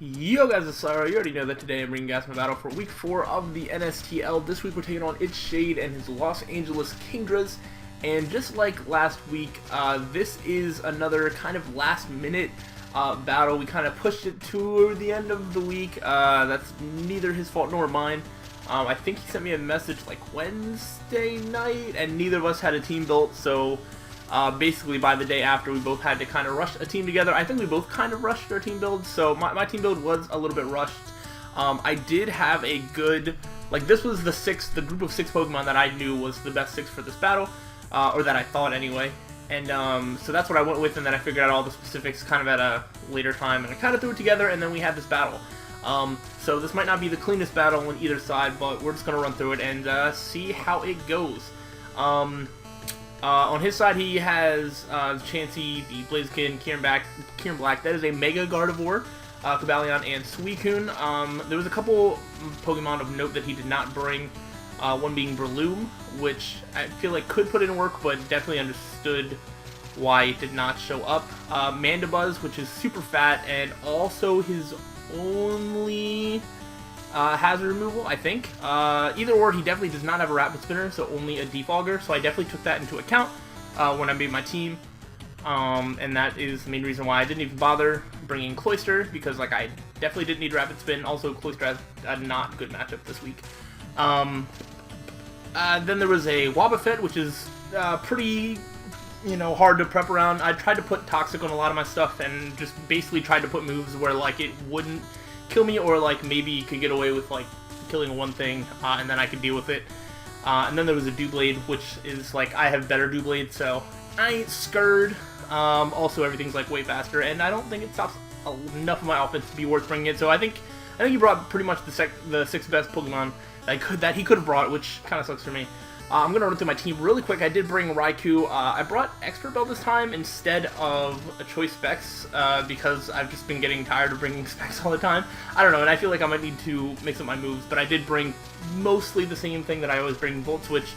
Yo guys, it's Slyroh. You already know that today I'm bringing guys my battle for week 4 of the NSTL. This week we're taking on It's Shade and his Los Angeles Kingdras. And just like last week, this is another kind of last minute battle. We kind of pushed it to the end of the week. That's neither his fault nor mine. I think he sent me a message like Wednesday night and neither of us had a team built, so basically by the day after we both had to kind of rush a team together. I think we both kind of rushed our team build, so my team build was a little bit rushed. I did have a good, like this was the group of 6 Pokemon that I knew was the best 6 for this battle, or that I thought anyway. And so that's what I went with, and then I figured out all the specifics kind of at a later time, and I kind of threw it together, and then we had this battle. So this might not be the cleanest battle on either side, but we're just going to run through it and see how it goes. On his side, he has Chansey, the Blaziken, Kieran Black. That is a Mega Gardevoir, Cobalion, and Suicune. There was a couple Pokemon of note that he did not bring. One being Breloom, which I feel like could put in work, but definitely understood why it did not show up. Mandibuzz, which is super fat, and also his only hazard removal, I think. Either or, he definitely does not have a Rapid Spinner, so only a Defogger, so I definitely took that into account when I made my team. And that is the main reason why I didn't even bother bringing Cloyster, because like I definitely didn't need Rapid Spin. Also, Cloyster has a not good matchup this week. Then there was a Wobbuffet, which is pretty, hard to prep around. I tried to put Toxic on a lot of my stuff and just basically tried to put moves where like it wouldn't kill me, or like maybe you could get away with like killing one thing and then I could deal with it. And then there was a Doublade, which is like I have better Doublade, so I ain't scared. Also everything's like way faster, and I don't think it stops enough of my offense to be worth bringing it. So I think he brought pretty much the 6 best Pokemon that he could have brought, which kind of sucks for me. I'm going to run through my team really quick. I did bring Raikou. I brought Expert Bell this time instead of a Choice Specs because I've just been getting tired of bringing Specs all the time. I don't know, and I feel like I might need to mix up my moves, but I did bring mostly the same thing that I always bring: Volt Switch,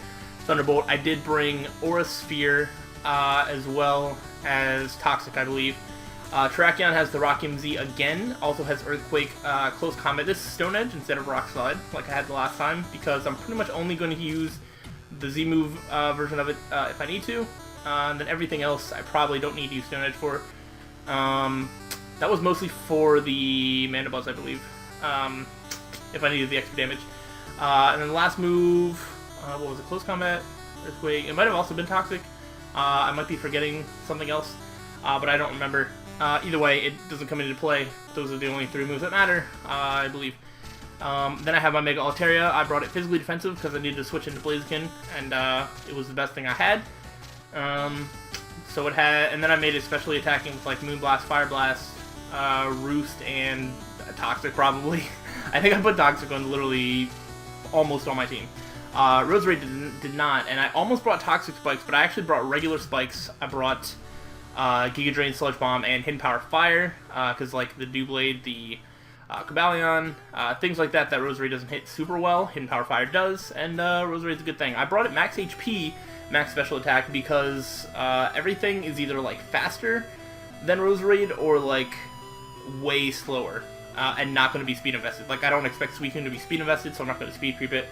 Thunderbolt. I did bring Aura Sphere as well as Toxic, I believe. Terrakion has the Rock MZ again, also has Earthquake, Close Combat. This is Stone Edge instead of Rock Slide, like I had the last time, because I'm pretty much only going to use the Z-Move version of it if I need to. And then everything else I probably don't need to use Stone Edge for. That was mostly for the Mandibuzz, I believe, if I needed the extra damage. And then the last move, what was it, Close Combat, Earthquake. It might have also been Toxic. I might be forgetting something else, but I don't remember. Either way, it doesn't come into play. Those are the only 3 moves that matter, I believe. Then I have my Mega Altaria. I brought it physically defensive because I needed to switch into Blaziken, and it was the best thing I had. So it had, and then I made it specially attacking with like Moonblast, Fire Blast, Roost, and Toxic probably. I think I put Toxic on literally almost all my team. Roserade did not, and I almost brought Toxic Spikes, but I actually brought regular Spikes. I brought Giga Drain, Sludge Bomb, and Hidden Power Fire, because like the Doublade, the Cobalion, things like that Roserade doesn't hit super well, Hidden Power Fire does, and Roserade's a good thing. I brought it max HP, max special attack, because everything is either like faster than Roserade or like way slower, and not going to be speed invested. Like I don't expect Suicune to be speed invested, so I'm not going to speed creep it.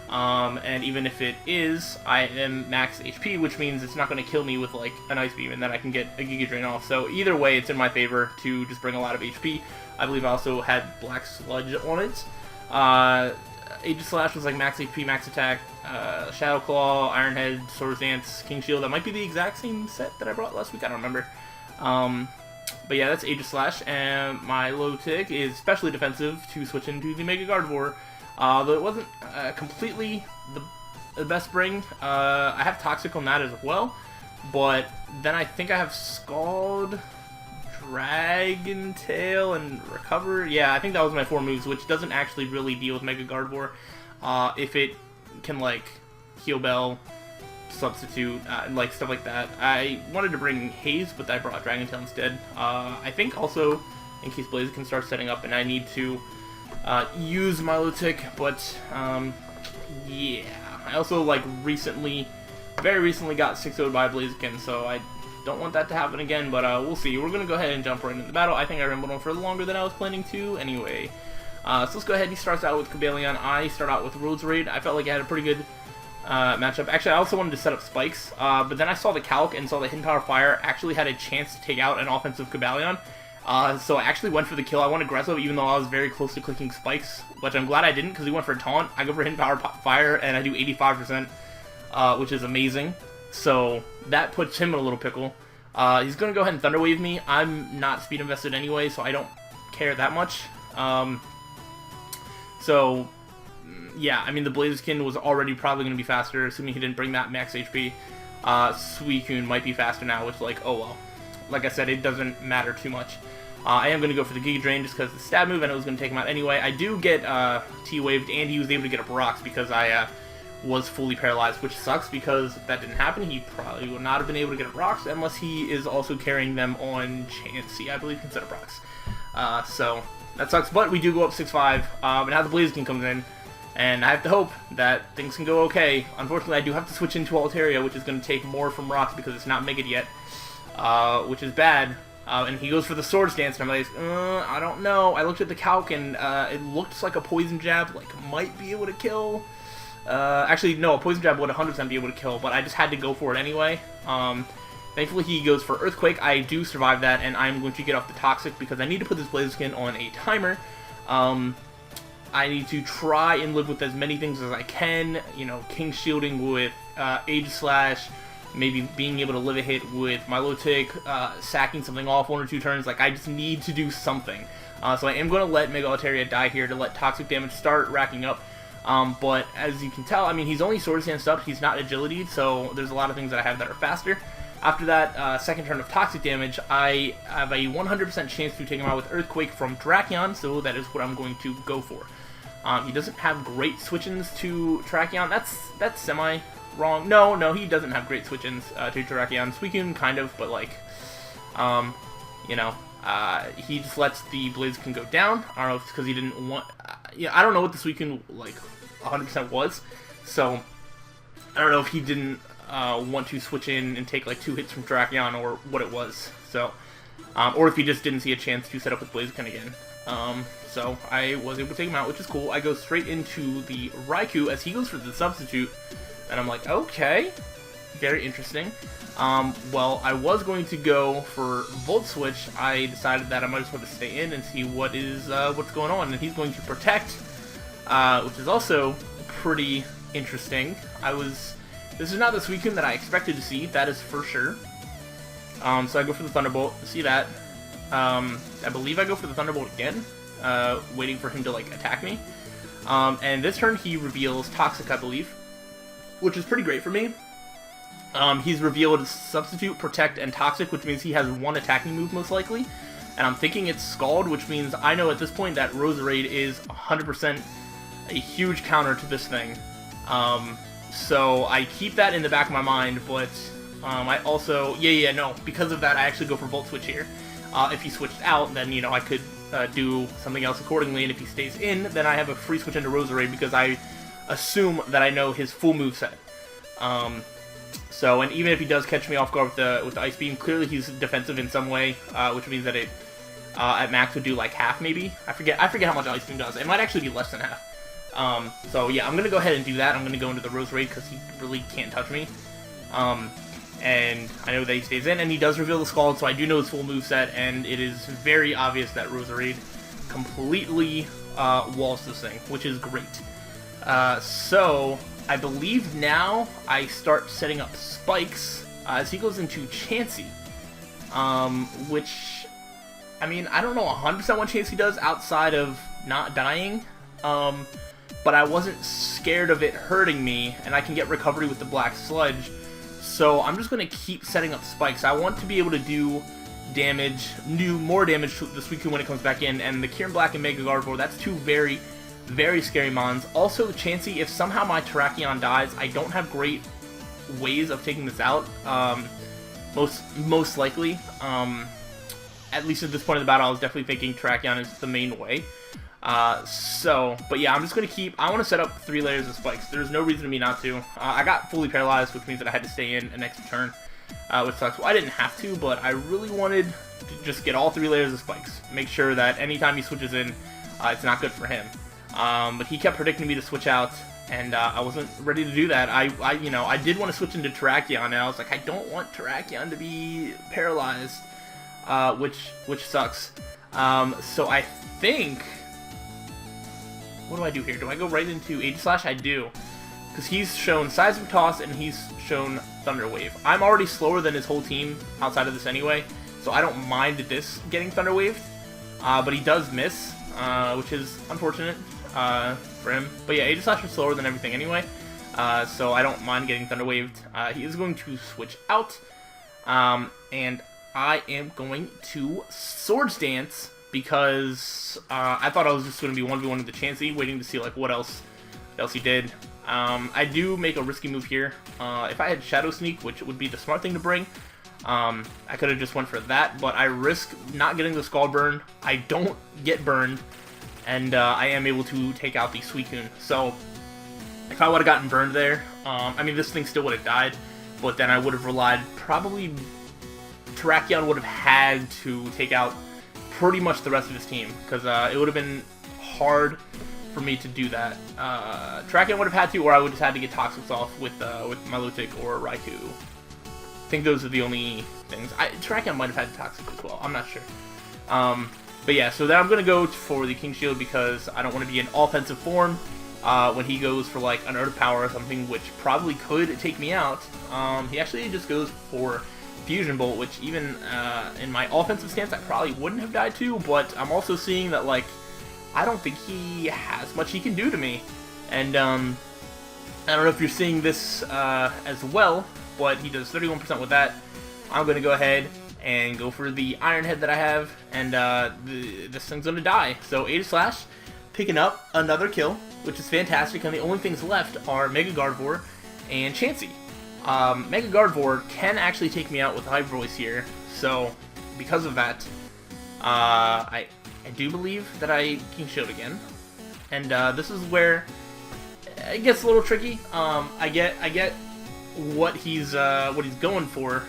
And even if it is, I am max HP, which means it's not going to kill me with like an Ice Beam, and then I can get a Giga Drain off. So either way, it's in my favor to just bring a lot of HP. I believe I also had Black Sludge on it. Aegislash was like max HP, max attack. Shadow Claw, Iron Head, Swords Dance, King Shield. That might be the exact same set that I brought last week. I don't remember. But yeah, that's Aegislash. And my low tick is specially defensive to switch into the Mega Gardevoir. Though it wasn't completely the best bring. I have Toxic on that as well, but then I think I have Scald, Dragon Tail, and Recover. Yeah, I think that was my 4 moves, which doesn't actually really deal with Mega Gardevoir. If it can like Heal Bell, Substitute, and like stuff like that. I wanted to bring Haze, but I brought Dragon Tail instead. I think also in case Blaziken starts setting up and I need to use Milotic, but yeah. I also like very recently got 6-0'd by Blaziken, so I Don't want that to happen again, but we'll see. We're going to go ahead and jump right into the battle. I think I rambled on for longer than I was planning to anyway. So let's go ahead. He starts out with Cobalion. I start out with Roserade. I felt like I had a pretty good matchup. Actually, I also wanted to set up spikes, but then I saw the Calc and saw the Hidden Power Fire actually had a chance to take out an offensive Cobalion. So I actually went for the kill. I went aggressive even though I was very close to clicking spikes, which I'm glad I didn't because he went for a taunt. I go for Hidden Power Fire and I do 85%, which is amazing. So that puts him in a little pickle. He's going to go ahead and Thunder Wave me. I'm not speed invested anyway, so I don't care that much. So yeah, I mean the Blaziken was already probably going to be faster, assuming he didn't bring that max HP. Suicune might be faster now, which like, oh well. Like I said, it doesn't matter too much. I am going to go for the Giga Drain just because the stab move, and it was going to take him out anyway. I do get T-Waved, and he was able to get up rocks because I was fully paralyzed, which sucks because if that didn't happen, he probably would not have been able to get up rocks unless he is also carrying them on Chansey, I believe, instead of rocks. So that sucks, but we do go up 6-5, and now the Blaziken comes in, and I have to hope that things can go okay. Unfortunately, I do have to switch into Altaria, which is going to take more from rocks because it's not Mega yet, which is bad. And he goes for the Swords Dance, and I'm like, I don't know. I looked at the Calc, and it looks like a Poison Jab, like, might be able to kill. Actually, no, a Poison Jab would 100% be able to kill, but I just had to go for it anyway. Thankfully, he goes for Earthquake. I do survive that, and I'm going to get off the Toxic because I need to put this Blaziken on a timer. I need to try and live with as many things as I can, you know, King Shielding with Age Slash, maybe being able to live a hit with Milotic, sacking something off 1 or 2 turns. Like, I just need to do something. So I am going to let Mega Altaria die here to let Toxic damage start racking up. But as you can tell, I mean, he's only Swords Dance up, he's not Agility, so there's a lot of things that I have that are faster. After that second turn of Toxic damage, I have a 100% chance to take him out with Earthquake from Drakion, so that is what I'm going to go for. He doesn't have great switch-ins to Drakion. That's semi-wrong. No, he doesn't have great switch-ins to Drakion. Suicune kind of, but like, you know, he just lets the Blaziken go down. I don't know if it's because he didn't want... yeah, I don't know what the Suicune, like, 100% was, so I don't know if he didn't want to switch in and take like 2 hits from Drakion or what it was. So, or if he just didn't see a chance to set up with Blaziken again. So I was able to take him out, which is cool. I go straight into the Raikou as he goes for the Substitute, and I'm like, okay, very interesting. Well, I was going to go for Volt Switch. I decided that I might as well just stay in and see what is what's going on, and he's going to Protect, which is also pretty interesting. This is not the Suicune that I expected to see, that is for sure. So I go for the Thunderbolt, see that. I believe I go for the Thunderbolt again, waiting for him to like attack me. And this turn he reveals Toxic, I believe, which is pretty great for me. He's revealed Substitute, Protect, and Toxic, which means he has 1 attacking move most likely. And I'm thinking it's Scald, which means I know at this point that Roserade is 100% a huge counter to this thing. So I keep that in the back of my mind, but I also, no, because of that I actually go for Volt Switch here. If he switched out, then, you know, I could do something else accordingly, and if he stays in, then I have a free switch into Roserade because I assume that I know his full moveset. So, and even if he does catch me off guard with the Ice Beam, clearly he's defensive in some way, which means that it at max would do like half maybe. I forget how much Ice Beam does. It might actually be less than half. So yeah, I'm gonna go ahead and do that. I'm gonna go into the Roserade because he really can't touch me. And I know that he stays in, and he does reveal the Scald, so I do know his full moveset, and it is very obvious that Roserade completely walls this thing, which is great. So I believe now I start setting up spikes as he goes into Chansey, which, I mean, I don't know 100% what Chansey does outside of not dying, but I wasn't scared of it hurting me, and I can get recovery with the Black Sludge, so I'm just going to keep setting up spikes. I want to be able to do more damage to the Suicune when it comes back in, and the Kieran Black and Mega Gardevoir, that's 2 very, very scary mons. Also, Chansey, if somehow my Terrakion dies, I don't have great ways of taking this out, most likely. At least at this point in the battle, I was definitely thinking Terrakion is the main way. But yeah, I'm just going to I want to set up 3 layers of spikes. There's no reason for me not to. I got fully paralyzed, which means that I had to stay in an extra turn. which sucks. Well, I didn't have to, but I really wanted to just get all 3 layers of spikes. Make sure that anytime he switches in, it's not good for him. But he kept predicting me to switch out, and I wasn't ready to do that. I did want to switch into Terrakion, and I was like, I don't want Terrakion to be paralyzed, which sucks. So I think, what do I do here? Do I go right into Aegislash? I do, because he's shown Seismic Toss and he's shown Thunder Wave. I'm already slower than his whole team outside of this anyway, so I don't mind this getting Thunder Waved, but he does miss, which is unfortunate for him. But yeah, Aegislash is slower than everything anyway, so I don't mind getting Thunder Waved. He is going to switch out, and I am going to Swords Dance because I thought I was just going to be 1v1 with the Chansey, waiting to see like what else he did. I do make a risky move here. If I had Shadow Sneak, which would be the smart thing to bring, I could have just went for that, but I risk not getting the Scald Burn. I don't get burned, and I am able to take out the Suicune. So if I would have gotten burned there, I mean, this thing still would have died, but then I would have relied, probably Terrakion would have had to take out pretty much the rest of his team, because it would have been hard for me to do that. Terrakion would have had to, or I would have had to get Toxics off with Milotic or Raikou. I think those are the only things. Terrakion might have had Toxic as well, I'm not sure. But yeah, so then I'm going to go for the King Shield because I don't want to be in offensive form when he goes for like an Earth Power or something, which probably could take me out. He actually just goes for Fusion Bolt, which even in my offensive stance I probably wouldn't have died to, but I'm also seeing that like I don't think he has much he can do to me. And I don't know if you're seeing this as well, but he does 31% with that. I'm going to go ahead and go for the Iron Head that I have, and this thing's going to die. So Aegislash picking up another kill, which is fantastic, and the only things left are Mega Gardevoir and Chansey. Mega Gardevoir can actually take me out with Hyper Voice here, so because of that, I do believe that I King Shield again, and this is where it gets a little tricky. I get what he's going for,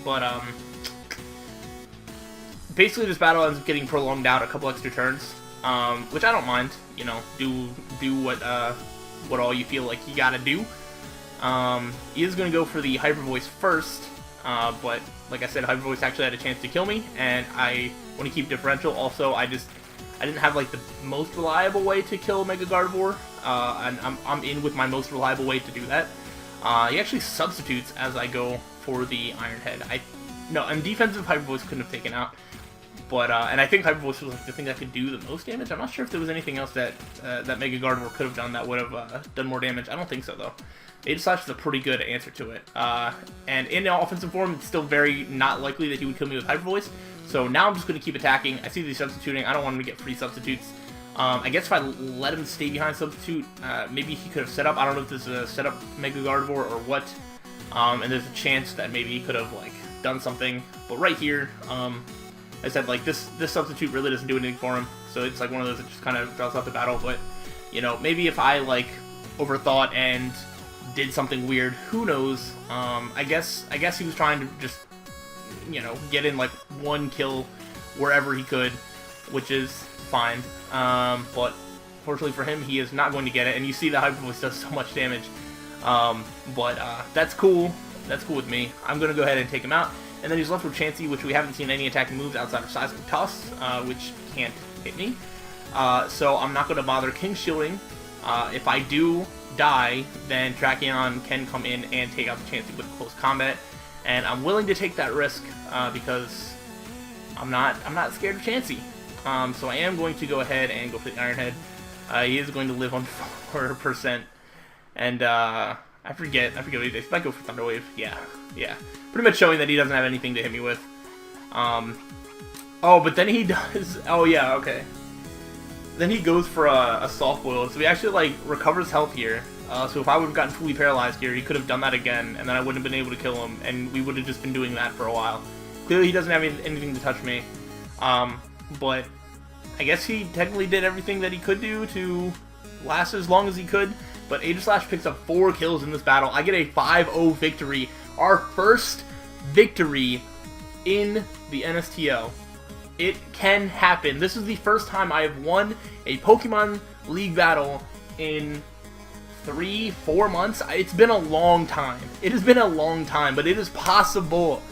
but basically this battle ends up getting prolonged out a couple extra turns, which I don't mind. You know, do what all you feel like you gotta do. He is going to go for the Hyper Voice first, but like I said, Hyper Voice actually had a chance to kill me, and I want to keep differential. Also, I didn't have like the most reliable way to kill Mega Gardevoir, and I'm in with my most reliable way to do that. He actually substitutes as I go for the Iron Head. No, and defensive Hyper Voice couldn't have taken out, but and I think Hyper Voice was like the thing that could do the most damage. I'm not sure if there was anything else that that Mega Gardevoir could have done that would have done more damage. I don't think so though. Aegislash is a pretty good answer to it, and in offensive form, it's still very not likely that he would kill me with Hyper Voice. So now I'm just going to keep attacking. I see these substituting. I don't want him to get free substitutes. I guess if I let him stay behind substitute, maybe he could have set up. I don't know if this is a setup Mega Gardevoir or what. And there's a chance that maybe he could have like done something. But right here, I said like this substitute really doesn't do anything for him. So it's like one of those that just kind of draws out the battle. But you know, maybe if I like overthought and did something weird, who knows? I guess he was trying to just, you know, get in like one kill wherever he could, which is fine. But fortunately for him, he is not going to get it, and you see the Hyper Voice does so much damage. But that's cool. That's cool with me. I'm going to go ahead and take him out. And then he's left with Chansey, which we haven't seen any attacking moves outside of Seismic Toss, which can't hit me. So I'm not going to bother King Shielding. If I do die, then Terrakion can come in and take out the Chansey with close combat. And I'm willing to take that risk because I'm not scared of Chansey. So I am going to go ahead and go for the Iron Head. He is going to live on 4%. And I forget what he does. He might go for Thunder Wave. Yeah. Pretty much showing that he doesn't have anything to hit me with. Oh, but then he does. Oh yeah, okay. Then he goes for a soft boil, so he actually like recovers health here. So if I would have gotten fully paralyzed here, he could have done that again, and then I wouldn't have been able to kill him, and we would have just been doing that for a while. Clearly he doesn't have anything to touch me, but I guess he technically did everything that he could do to last as long as he could. But Aegislash picks up 4 kills in this battle. I get a 5-0 victory, our first victory in the NSTL. It can happen. This is the first time I have won a Pokemon League battle in 3-4 months. It's been a long time. It has been a long time, but it is possible.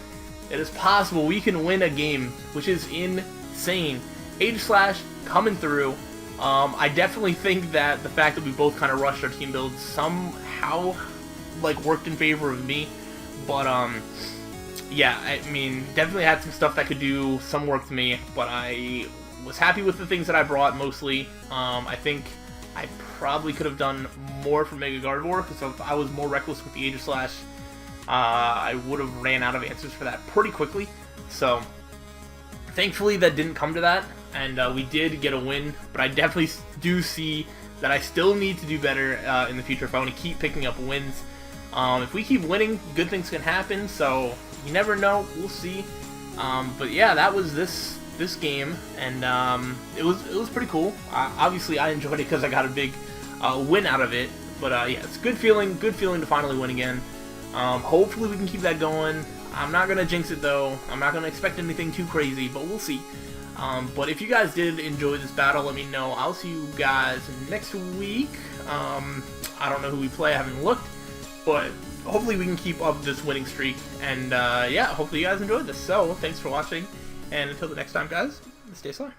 It is possible we can win a game, which is insane. Aegislash coming through. I definitely think that the fact that we both kind of rushed our team builds somehow like worked in favor of me, but yeah, I mean, definitely had some stuff that could do some work to me, but I was happy with the things that I brought mostly. I think I probably could have done more for Mega Gardevoir, because if I was more reckless with the Aegislash, I would have ran out of answers for that pretty quickly. So thankfully that didn't come to that, and we did get a win, but I definitely do see that I still need to do better in the future if I want to keep picking up wins. If we keep winning, good things can happen, so you never know. We'll see. But yeah, that was this game, and it was pretty cool. Obviously, I enjoyed it because I got a big win out of it. But yeah, it's a good feeling to finally win again. Hopefully, we can keep that going. I'm not gonna jinx it though. I'm not gonna expect anything too crazy, but we'll see. But if you guys did enjoy this battle, let me know. I'll see you guys next week. I don't know who we play. I haven't looked. But hopefully we can keep up this winning streak, and yeah, hopefully you guys enjoyed this. So, thanks for watching, and until the next time, guys, stay sly.